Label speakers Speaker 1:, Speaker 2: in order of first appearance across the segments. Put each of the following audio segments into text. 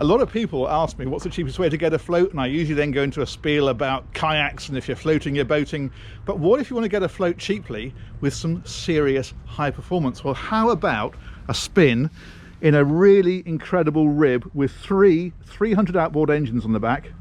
Speaker 1: lot of people ask me what's the cheapest way to get a float, and I usually then go into a spiel about kayaks and if you're floating, you're boating. But what if you want to get a float cheaply with some serious high performance? Well, how about a spin in a really incredible rib with three 300 outboard engines on the back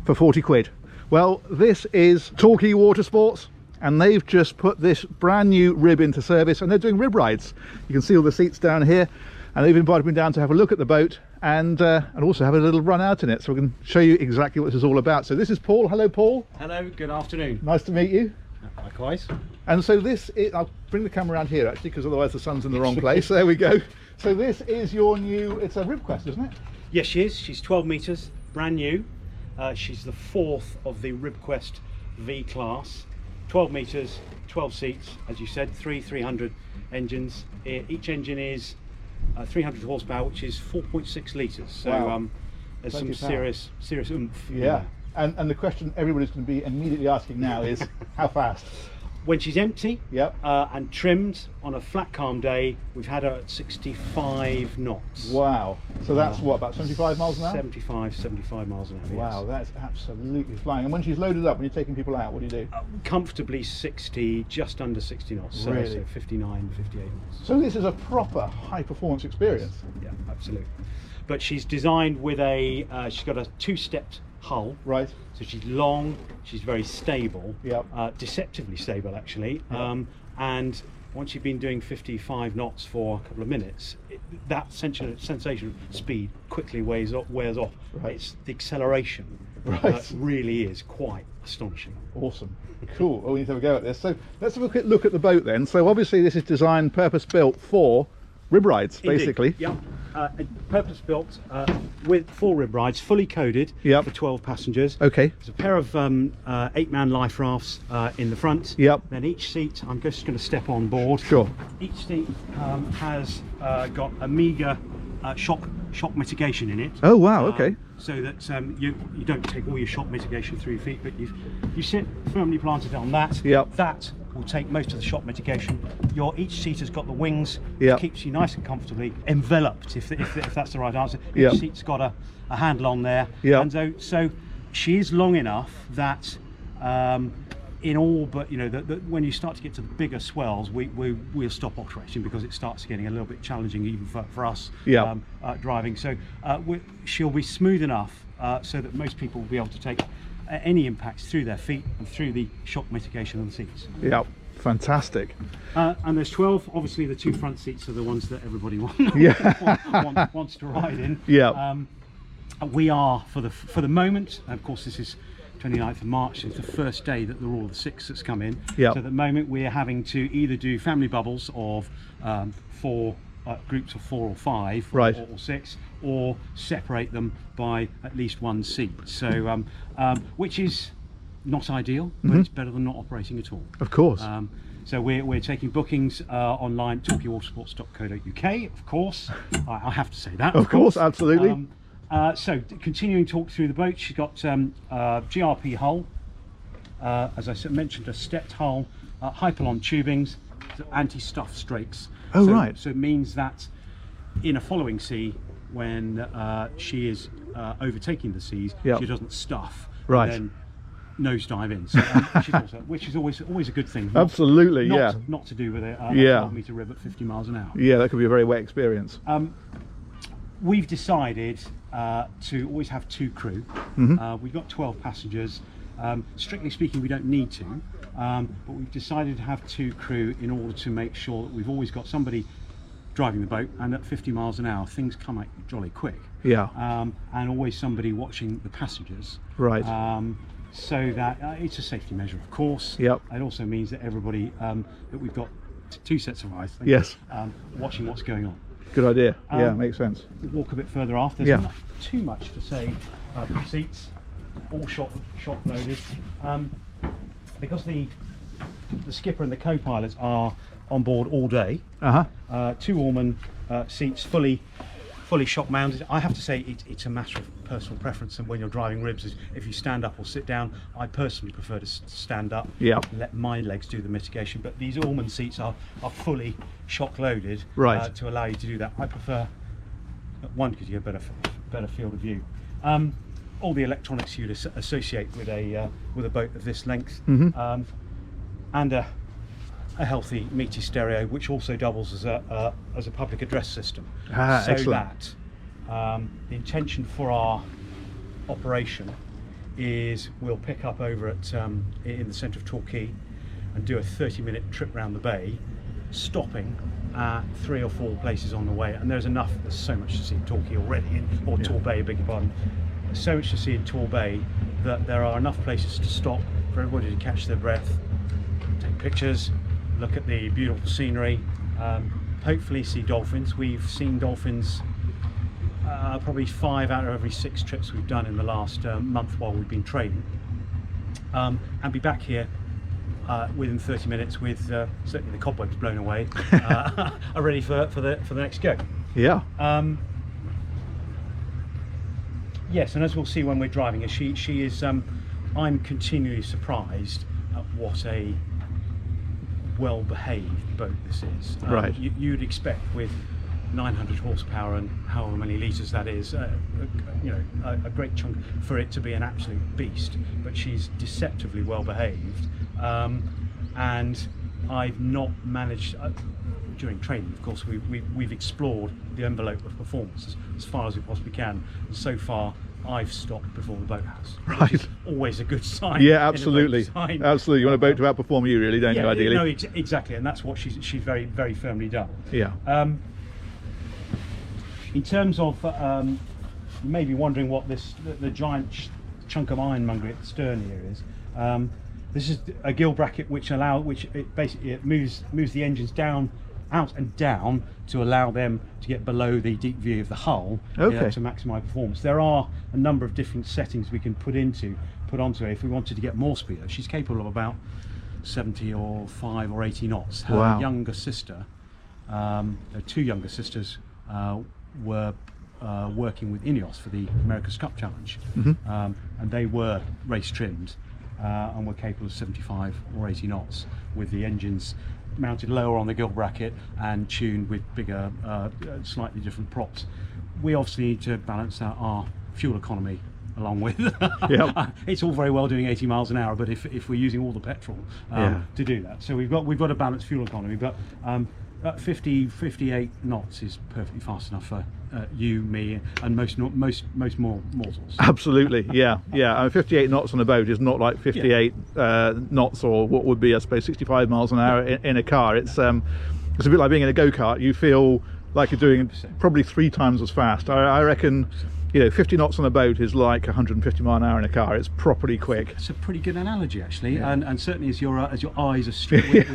Speaker 1: for 40 quid? Well, this is Torquay Water Sports, and they've just put this brand new rib into service, and they're doing rib rides. You can see all the seats down here, and they've invited me down to have a look at the boat and also have a little run out in it, so we can show you exactly what this is all about. So this is Paul. Hello, Paul.
Speaker 2: Hello, good afternoon.
Speaker 1: Nice to meet you.
Speaker 2: Likewise.
Speaker 1: And so this is, I'll bring the camera around here actually, because otherwise the sun's in the wrong place. There we go. So this is your new, it's a RibQuest, isn't it?
Speaker 2: Yes, she is. She's 12 metres, brand new. She's the fourth of the RibQuest V class. 12 metres, 12 seats, as you said, 300 engines. Each engine is 300 horsepower, which is 4.6 litres. So
Speaker 1: wow.
Speaker 2: There's some serious oomph.
Speaker 1: Yeah. And the question everybody's going to be immediately asking now is, how fast?
Speaker 2: When she's empty,
Speaker 1: yep,
Speaker 2: and trimmed on a flat calm day, we've had her at 65 knots.
Speaker 1: Wow. So that's what, about 75 miles an hour?
Speaker 2: 75 miles an hour.
Speaker 1: Wow,
Speaker 2: yes.
Speaker 1: that's absolutely flying. And when she's loaded up, when you're taking people out, what do you do?
Speaker 2: Comfortably 60, just under 60 knots. So,
Speaker 1: really?
Speaker 2: So 59, 58 knots.
Speaker 1: So this is a proper high performance experience.
Speaker 2: Yeah, absolutely. But she's designed with a, she's got a two-stepped hull.
Speaker 1: Right.
Speaker 2: So she's long, she's very stable,
Speaker 1: yep,
Speaker 2: deceptively stable actually,
Speaker 1: yep.
Speaker 2: And once you've been doing 55 knots for a couple of minutes, that sensation of speed quickly wears off.
Speaker 1: Right.
Speaker 2: It's the acceleration
Speaker 1: right.
Speaker 2: really is quite astonishing.
Speaker 1: Awesome. Cool. Well, we need to have a go at this. So let's have a quick look at the boat then. So obviously this is designed, purpose built for rib rides, basically.
Speaker 2: Yeah. Purpose built with 4 rib rides, fully coded,
Speaker 1: yep,
Speaker 2: for 12 passengers.
Speaker 1: Okay.
Speaker 2: There's a pair of 8-man life rafts in the front.
Speaker 1: Yep.
Speaker 2: Then each seat, I'm just going to step on board.
Speaker 1: Sure.
Speaker 2: Each seat has got a meagre shock mitigation in it.
Speaker 1: Oh wow, okay.
Speaker 2: So that you don't take all your shock mitigation through your feet, but you sit firmly planted on that.
Speaker 1: Yep.
Speaker 2: That will take most of the shock mitigation. Each seat has got the wings,
Speaker 1: yep,
Speaker 2: which keeps you nice and comfortably enveloped, if that's the right answer. Each
Speaker 1: yep,
Speaker 2: seat's got a handle on there.
Speaker 1: Yep.
Speaker 2: And so she is long enough that in all but when you start to get to the bigger swells, we'll stop operating because it starts getting a little bit challenging even for us,
Speaker 1: yep,
Speaker 2: driving. So she'll be smooth enough so that most people will be able to take any impacts through their feet and through the shock mitigation of the seats.
Speaker 1: Yep, fantastic.
Speaker 2: And there's 12. Obviously, the 2 front seats are the ones that everybody wants to ride in.
Speaker 1: Yeah.
Speaker 2: We are for the moment. Of course, this is 29th of March. It's the first day that all the 6 that's come in.
Speaker 1: Yep.
Speaker 2: So at the moment, we're having to either do family bubbles of 4 groups of 4 or 5,
Speaker 1: right,
Speaker 2: or 6, or separate them by at least 1 seat. So, which is not ideal, but it's better than not operating at all.
Speaker 1: Of course.
Speaker 2: So we're taking bookings online, torquaywatersports.co.uk, of course. I have to say that.
Speaker 1: Of course, absolutely.
Speaker 2: So continuing to talk through the boat, she's got GRP hull, as I mentioned, a stepped hull, Hypalon tubings, anti-stuff strakes.
Speaker 1: Oh, right.
Speaker 2: So it means that in a following sea, when she is overtaking the seas,
Speaker 1: yep,
Speaker 2: she doesn't stuff,
Speaker 1: right,
Speaker 2: and then nosedive in. So, which is always a good thing.
Speaker 1: Absolutely, yeah.
Speaker 2: Not to do with a 12-metre rib at 50 miles an hour.
Speaker 1: Yeah, that could be a very wet experience.
Speaker 2: We've decided to always have 2 crew. We've got 12 passengers. Strictly speaking, we don't need to, but we've decided to have 2 crew in order to make sure that we've always got somebody driving the boat, and at 50 miles an hour things come out jolly quick.
Speaker 1: Yeah.
Speaker 2: And always somebody watching the passengers.
Speaker 1: Right.
Speaker 2: So that it's a safety measure, of course.
Speaker 1: Yep.
Speaker 2: It also means that everybody that we've got 2 sets of eyes.
Speaker 1: Yes.
Speaker 2: Watching what's going on.
Speaker 1: Good idea. Yeah, makes sense.
Speaker 2: We'll walk a bit further off. There's not too much to say. Seats, all shock loaded. Because the skipper and the co-pilots are on board all day. 2 Allman seats, fully shock mounted. I have to say it's a matter of personal preference, and when you're driving ribs, if you stand up or sit down, I personally prefer to stand up.
Speaker 1: Yeah.
Speaker 2: And let my legs do the mitigation. But these Allman seats are fully shock loaded,
Speaker 1: right,
Speaker 2: to allow you to do that. I prefer one because you get better better field of view. All the electronics you'd associate with a boat of this length, and a healthy meaty stereo, which also doubles as a public address system. So
Speaker 1: excellent.
Speaker 2: that the intention for our operation is we'll pick up over at in the centre of Torquay and do a 30-minute trip round the bay, stopping at 3 or 4 places on the way. And there's so much to see in Torquay already, or Torbay, I beg your pardon. There's so much to see in Torbay that there are enough places to stop for everybody to catch their breath, take pictures, look at the beautiful scenery, hopefully see dolphins. We've seen dolphins probably 5 out of every 6 trips we've done in the last month while we've been training, and be back here within 30 minutes with certainly the cobwebs blown away, are ready for the next go.
Speaker 1: Yeah.
Speaker 2: Yes, and as we'll see when we're driving her, she is. I'm continually surprised at what a well-behaved boat this is.
Speaker 1: Right.
Speaker 2: You'd expect with 900 horsepower and however many litres that is, a great chunk for it to be an absolute beast. But she's deceptively well-behaved, and I've not managed. During training, of course, we've explored the envelope of performance as far as we possibly can. And so far, I've stopped before the boathouse.
Speaker 1: Right.
Speaker 2: Which is always a good sign.
Speaker 1: Yeah, absolutely.
Speaker 2: Sign.
Speaker 1: Absolutely. You want a boat to outperform you, really, don't you, ideally?
Speaker 2: No, exactly, and that's what she's very, very firmly done.
Speaker 1: Yeah.
Speaker 2: In terms of, you may be wondering what the giant chunk of ironmongery at the stern here is. This is a gill bracket which it moves the engines out and down to allow them to get below the deep view of the hull, to maximise performance. There are a number of different settings we can put onto it if we wanted to get more speed. She's capable of about 70 or 5 or 80 knots. Her younger sister, her 2 younger sisters, were working with Ineos for the America's Cup Challenge, and they were race trimmed and were capable of 75 or 80 knots with the engines mounted lower on the gill bracket and tuned with bigger, slightly different props. We obviously need to balance out our fuel economy along with. It's all very well doing 80 miles an hour, but if we're using all the petrol to do that, so we've got a balanced fuel economy. But 58 knots is perfectly fast enough for you, me, and most mortals.
Speaker 1: Absolutely, yeah. I mean, 58 knots on a boat is not like 58 knots, or what would be, I suppose, 65 miles an hour in a car. It's a bit like being in a go-kart. You feel like you're doing probably 3 times as fast. I reckon, 50 knots on a boat is like 150 mile an hour in a car. It's properly quick.
Speaker 2: It's a pretty good analogy, actually, and certainly as your eyes are straight.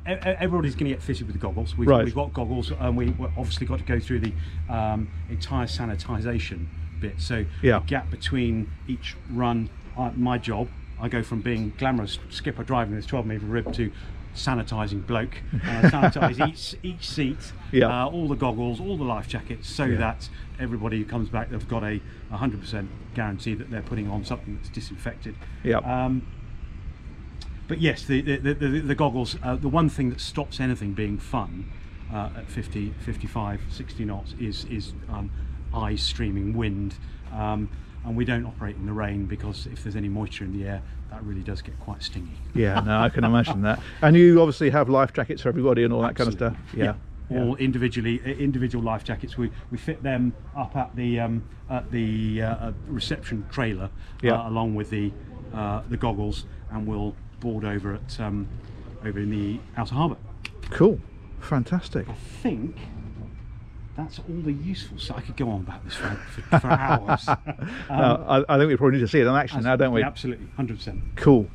Speaker 2: Everybody's going to get fitted with the goggles. We've got goggles, and we've obviously got to go through the entire sanitisation bit. So the gap between each run, my job, I go from being glamorous skipper driving this 12-metre rib to sanitising bloke, sanitise each seat, all the goggles, all the life jackets, so that everybody who comes back, they've got a 100% guarantee that they're putting on something that's disinfected. But yes, the goggles, the one thing that stops anything being fun at 50, 55, 60 knots is eyes streaming wind, and we don't operate in the rain, because if there's any moisture in the air, that really does get quite stingy. Yeah, no, I can imagine that. And you obviously have life jackets for everybody and all that kind of stuff. All individual life jackets. We fit them up at the reception trailer, along with the goggles, and we'll board over at over in the outer harbour. Cool, fantastic. I think that's all the useful stuff. I could go on about this for hours. I think we probably need to see it in action now, don't we? Absolutely, 100%. Cool.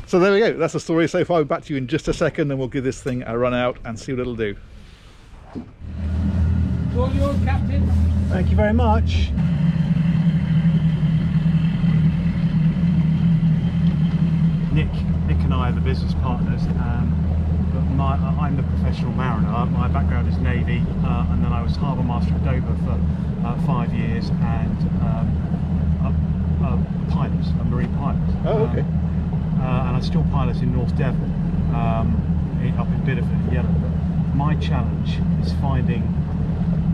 Speaker 2: So there we go. That's the story so far. Back to you in just a second, and we'll give this thing a run out and see what it'll do.
Speaker 3: All yours, Captain.
Speaker 2: Thank you very much. Nick and I are the business partners, but I'm the professional mariner. My background is Navy, and then I was harbour master at Dover for 5 years, and a marine pilot.
Speaker 1: Oh, okay.
Speaker 2: And I still pilot in North Devon, up in Bideford, Yellow. My challenge is finding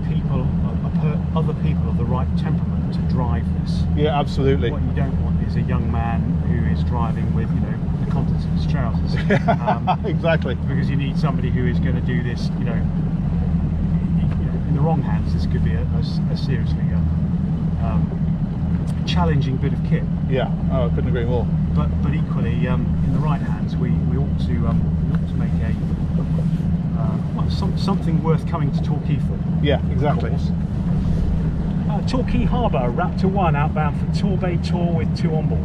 Speaker 2: people, other people of the right temperament to drive this.
Speaker 1: Yeah, absolutely.
Speaker 2: What you don't want is a young man who is driving with, you know, the contents of his trousers.
Speaker 1: Exactly.
Speaker 2: Because you need somebody who is going to do this, you know, in the wrong hands. This could be a seriously challenging bit of kit.
Speaker 1: Yeah, oh, I couldn't agree more.
Speaker 2: But equally, in the right hands, we ought to make something worth coming to Torquay for.
Speaker 1: Yeah, exactly.
Speaker 2: Torquay Harbour, Raptor 1 outbound for Torbay Tour with 2 on board.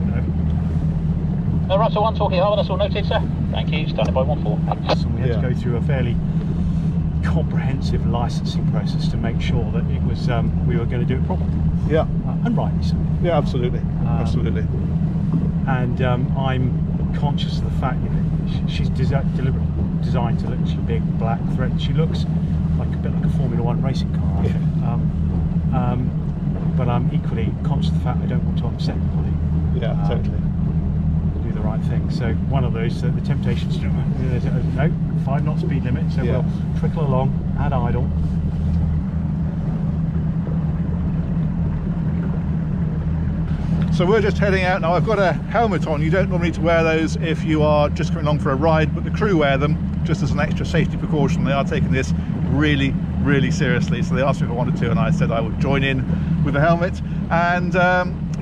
Speaker 3: Raptor 1, Torquay Harbour, that's all noted, sir. Thank you, standing by 1-4.
Speaker 2: So we had to go through a fairly comprehensive licensing process to make sure that it was we were going to do it properly.
Speaker 1: Yeah.
Speaker 2: And rightly so.
Speaker 1: Yeah, absolutely. Absolutely.
Speaker 2: And I'm conscious of the fact that she's deliberately designed to look, she's big, black, thread. She looks like a bit like a Formula 1 racing car, I think. But I'm equally conscious of the fact I don't want to upset anybody.
Speaker 1: Yeah, totally.
Speaker 2: Do the right thing. So one of those, the temptations to no, 5 knot speed limit, so we'll trickle along at idle.
Speaker 1: So we're just heading out now. I've got a helmet on. You don't normally need to wear those if you are just coming along for a ride, but the crew wear them just as an extra safety precaution. They are taking this really, really seriously. So they asked me if I wanted to, and I said I would join in with the helmet. And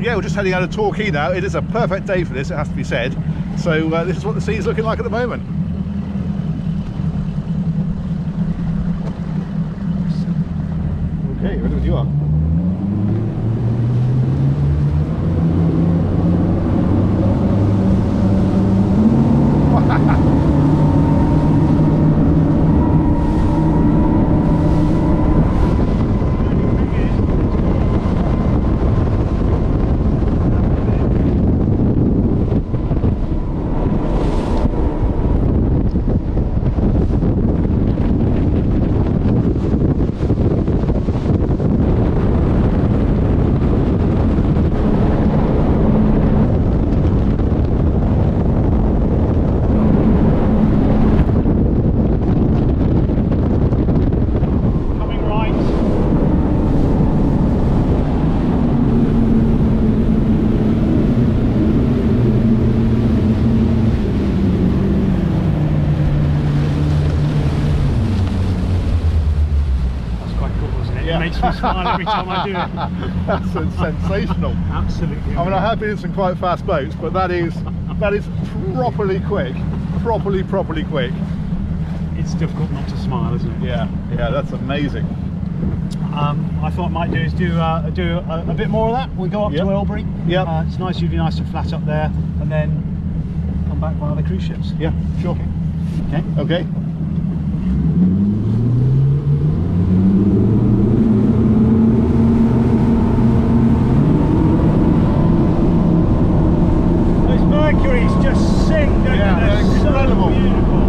Speaker 1: yeah, we're just heading out of Torquay now. It is a perfect day for this, it has to be said. So this is what the sea is looking like at the moment. Okay, ready when you are.
Speaker 2: Makes me smile every time I do it.
Speaker 1: That's sensational.
Speaker 2: Absolutely.
Speaker 1: I mean, I have been in some quite fast boats, but that is properly quick, properly quick.
Speaker 2: It's difficult not to smile, isn't it?
Speaker 1: Yeah, that's amazing.
Speaker 2: I thought I might do is do a bit more of that. We go up to Elbury.
Speaker 1: Yeah.
Speaker 2: It's nice, usually nice and flat up there, and then come back via the cruise ships.
Speaker 1: Yeah, sure. Okay.
Speaker 2: Mercury's just sing, don't
Speaker 1: they? They're incredible.
Speaker 2: So beautiful.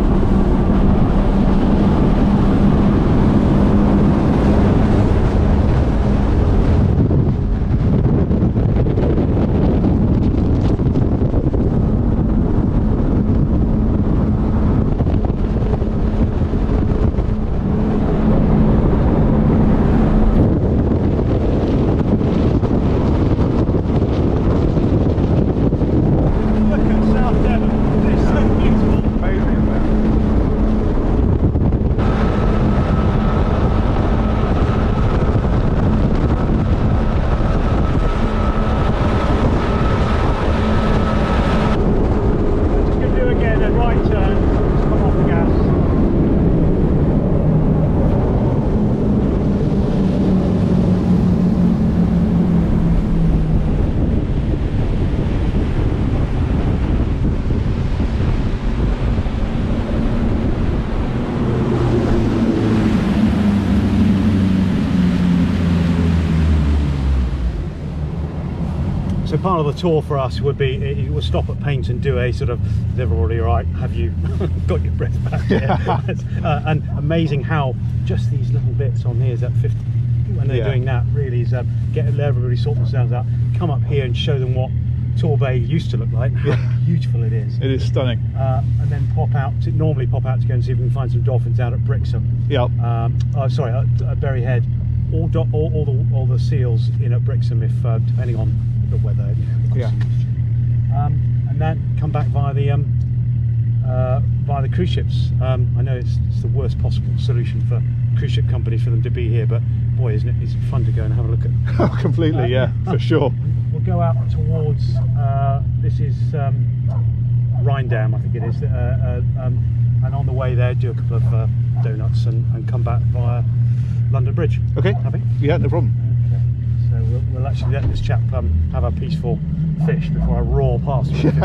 Speaker 2: So part of the tour for us would be, it would stop at Paint and do a sort of, is everybody all right? Have you got your breath back? And amazing how just these little bits on here is at 50, when they're doing that, really is let everybody sort themselves out, come up here and show them what Torbay used to look like, how beautiful it is.
Speaker 1: It is stunning.
Speaker 2: And then normally pop out to go and see if we can find some dolphins out at Brixham.
Speaker 1: Yep.
Speaker 2: Sorry, at Berry Head. all the seals in at Brixham, if depending on the weather,
Speaker 1: Yeah.
Speaker 2: and then come back via the cruise ships. I know it's the worst possible solution for cruise ship companies for them to be here, but boy, isn't it? It's fun to go and have a look at.
Speaker 1: Oh, completely, yeah, for sure.
Speaker 2: We'll go out towards this is Rhine Dam, I think it is, and on the way there do a couple of donuts and come back via London Bridge.
Speaker 1: Okay.
Speaker 2: I think.
Speaker 1: Yeah, no problem.
Speaker 2: Okay. So we'll actually let this chap have a peaceful fish before I roar past him.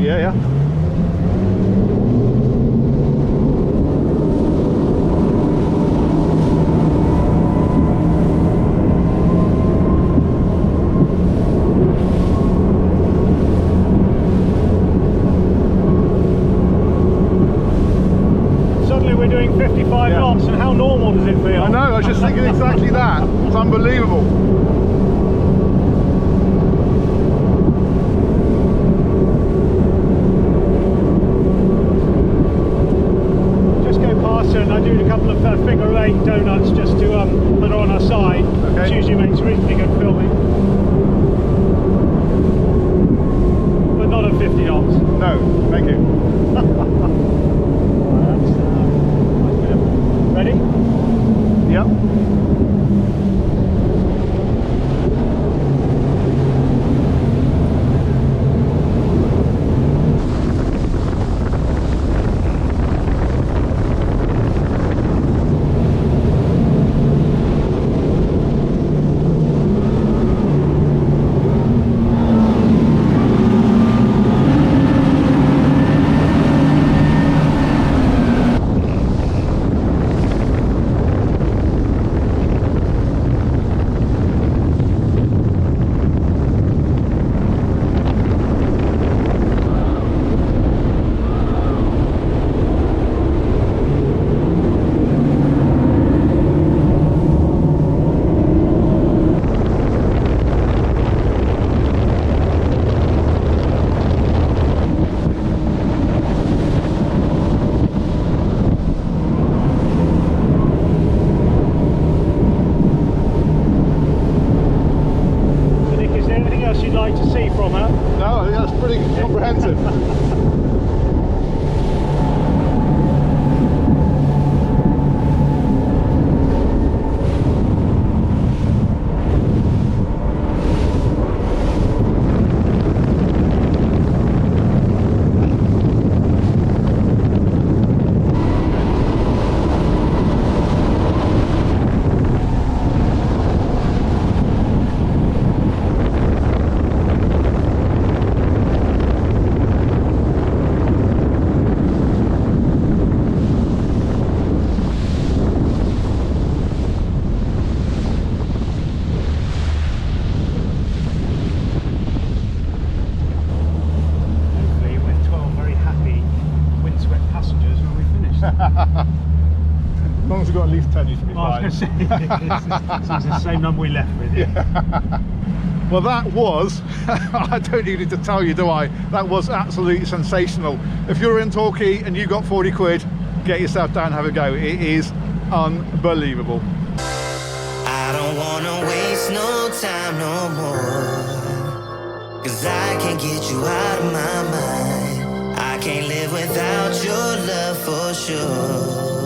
Speaker 1: Yeah.
Speaker 2: Suddenly we're doing 55 knots, and how normal does it feel?
Speaker 1: I know, I was just thinking exactly that. It's unbelievable.
Speaker 2: And I do a couple of figure 8 donuts just to put her on her side, which usually makes reasonably good filming. But not at 50 knots.
Speaker 1: No, thank you.
Speaker 2: Ready?
Speaker 1: Yep. Comprehensive. As long as we've got at least 10, you should be fine.
Speaker 2: I was going to say, it's the same number we left with.
Speaker 1: Yeah. Well, that was, I don't need to tell you, do I? That was absolutely sensational. If you're in Torquay and you got 40 quid, get yourself down and have a go. It is unbelievable.
Speaker 4: I don't wanna waste no time no more, 'cause I can't get you out of my mind. I can't live without your love for sure.